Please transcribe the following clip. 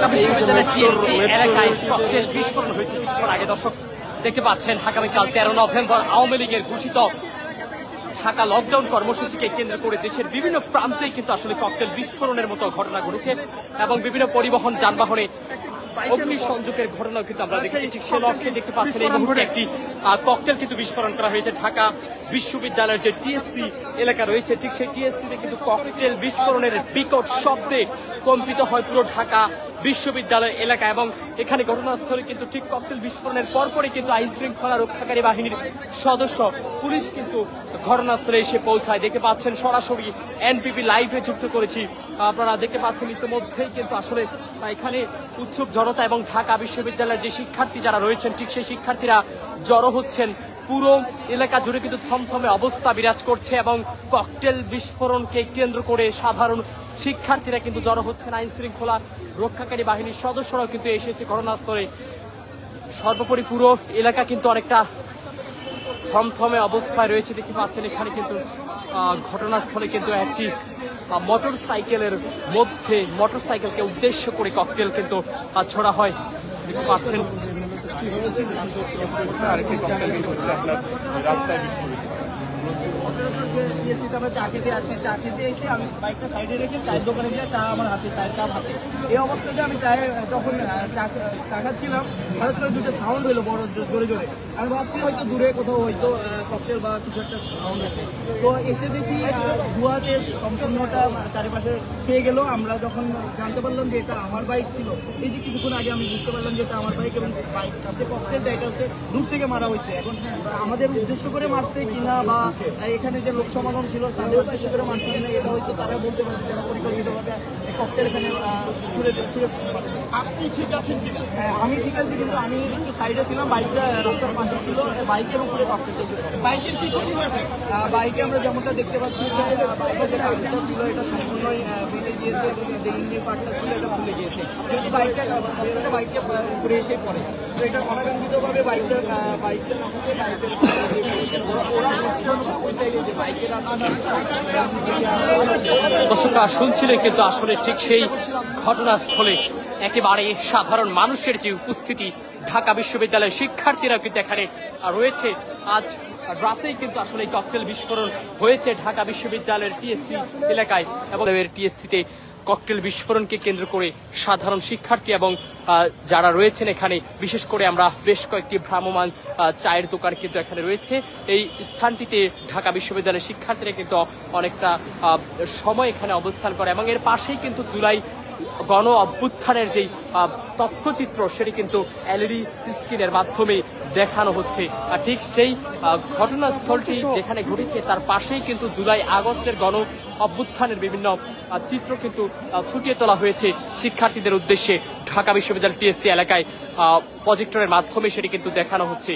ঢাকা বিশ্ববিদ্যালয়ের টিএসসি এলাকায় ককটেল বিস্ফোরণ হয়েছে কিছুক্ষণ আগে। দর্শক দেখতে পাচ্ছেন আগামীকাল 13 নভেম্বর আওয়ামী লীগের ঘোষিত ঢাকা লকডাউন কর্মসূচিকে কেন্দ্র করে দেশের বিভিন্ন প্রান্তেই কিন্তু আসলে ককটেল বিস্ফোরণের মতো ঘটনা ঘটেছে এবং বিভিন্ন পরিবহন যানবাহনে অগ্নি সংযোগের ঘটনাও কিন্তু আমরা দেখেছি। ঠিক সে লক্ষ্যে দেখতে পাচ্ছেন এই মুহূর্তে একটি ককটেল কিন্তু বিস্ফোরণ করা হয়েছে ঢাকা বিশ্ববিদ্যালয়ের যে টিএসসি এলাকা রয়েছে, ঠিক সেই টিএসসিতে কিন্তু ককটেল বিস্ফোরণের বিকট শব্দে কম্পিত হয় পুরো ঢাকা বিশ্ববিদ্যালয় এলাকা। এবং এখানে ঘটনাস্থলে কিন্তু ঠিক ককটেল বিস্ফোরণের পরপরই কিন্তু আইন শৃঙ্খলা রক্ষাকারী বাহিনীর সদস্য পুলিশ কিন্তু ঘটনাস্থলে এসে পৌঁছায়। দেখতে পাচ্ছেন সরাসরি এনপিপি লাইভে যুক্ত করেছি, আপনারা দেখতে পাচ্ছেন ইতিমধ্যেই কিন্তু আসলে এখানে উৎসুক জনতা এবং ঢাকা বিশ্ববিদ্যালয়ের যে শিক্ষার্থী যারা রয়েছেন ঠিক সেই শিক্ষার্থীরা জড়ো হচ্ছেন। পুরো এলাকা জুড়ে কিন্তু থমথমে অবস্থা বিরাজ করছে এবং ককটেল বিস্ফোরণকে কেন্দ্র করে সাধারণ শিক্ষার্থীরা কিন্তু জড়ো হচ্ছেন। আইন শৃঙ্খলা রক্ষাকারী বাহিনীর সদস্যরাও কিন্তু এসেছে ঘটনাস্থলে। সর্বোপরি পুরো এলাকা কিন্তু অনেকটা থমথমে অবস্থায় রয়েছে। দেখতে পাচ্ছেন এখানে কিন্তু ঘটনাস্থলে কিন্তু একটি মোটর সাইকেলকে উদ্দেশ্য করে ককটেল কিন্তু ছোড়া হয়। দেখতে পাচ্ছেন আমরা চা খেতে আসি, চা খেতে এসে আমি বাইকটা সাইডে রেখে চায়ের দোকানে গিয়ে চা আমার হাতে, চায়ের কাপ হাতে। এই অবস্থাতে আমি যখন চা খাচ্ছিলাম হঠাৎ করে দুটো সাউন্ড হলো বড় জোরে জোরে। আমি ভাবছি হয়তো দূরে কোথাও হয়তো ককটেল বা কিছু একটা সাউন্ড আছে। তো এসে দেখি ধোঁয়াতে সম্পূর্ণটা চারিপাশে ছেয়ে গেল। আমরা যখন জানতে পারলাম যে এটা আমার বাইক ছিল, এই যে কিছুক্ষণ আগে আমি বুঝতে পারলাম যে এটা আমার বাইক এবং বাইকটাতে ককটেলটা এটা হচ্ছে দূর থেকে মারা হয়েছে। এখন আমাদের উদ্দেশ্য করে মারছে কিনা বা এখানে যে লোক সমাগম ছিল তাদের উদ্দেশ্য করে মারছে কিনা এটা হয়তো তারা বলতে পারে, যারা পরিকল্পিতভাবে ককটেল এখানে ছুড়ে মারছে। আপনি ঠিক আছেন কিনা? হ্যাঁ, আমি ঠিক আছি, কিন্তু আমি একটু সাইডে ছিলাম, বাইকটা রাস্তার পাশে ছিল, বাইকের উপরে ককটেলটা ছিল। বাইকের কি ক্ষতি হয়েছে? বাইকে আমরা যেমনটা দেখতে পাচ্ছি বাইকের যে কাগজটা ছিল এটা সম্পূর্ণই ভেঙে গিয়েছে এবং যে ইঞ্জিন পার্টটা ছিল এটা খুলে গিয়েছে, যেহেতু বাইকটা উপরে এসে পড়ে। তো এটা অনাকাঙ্ক্ষিতভাবে বাইকটা দর্শকরা শুনছিলেন কিন্তু আসলে ঠিক সেই ঘটনাস্থলে একেবারে সাধারণ মানুষের যে উপস্থিতি, ঢাকা বিশ্ববিদ্যালয়ের শিক্ষার্থীরা কিন্তু এখানে রয়েছে। আজ রাতেই কিন্তু আসলে এই ককটেল বিস্ফোরণ হয়েছে ঢাকা বিশ্ববিদ্যালয়ের টিএসসি এলাকায় এবং টিএসসিতে ককটেল বিস্ফোরণকে কেন্দ্র করে সাধারণ শিক্ষার্থী এবং যারা রয়েছেন এখানে, বিশেষ করে আমরা বেশ কয়েকটি ভ্রাম্যমাণ চায়ের দোকান কিন্তু এখানে রয়েছে। এই স্থানটিতে ঢাকা বিশ্ববিদ্যালয়ের শিক্ষার্থীরা কিন্তু অনেকটা সময় এখানে অবস্থান করে এবং এর পাশেই কিন্তু জুলাই গণ অভ্যুত্থানের যেই তথ্যচিত্র সেটি কিন্তু এলইডি স্ক্রিনের মাধ্যমে দেখানো হচ্ছে। আর ঠিক সেই ঘটনাস্থলটি যেখানে ঘটেছে তার পাশেই কিন্তু জুলাই আগস্টের গণ অভ্যুত্থানের বিভিন্ন চিত্র কিন্তু ফুটিয়ে তোলা হয়েছে শিক্ষার্থীদের উদ্দেশ্যে। ঢাকা বিশ্ববিদ্যালয় টিএসসি এলাকায় প্রজেক্টরের মাধ্যমে সেটি কিন্তু দেখানো হচ্ছে।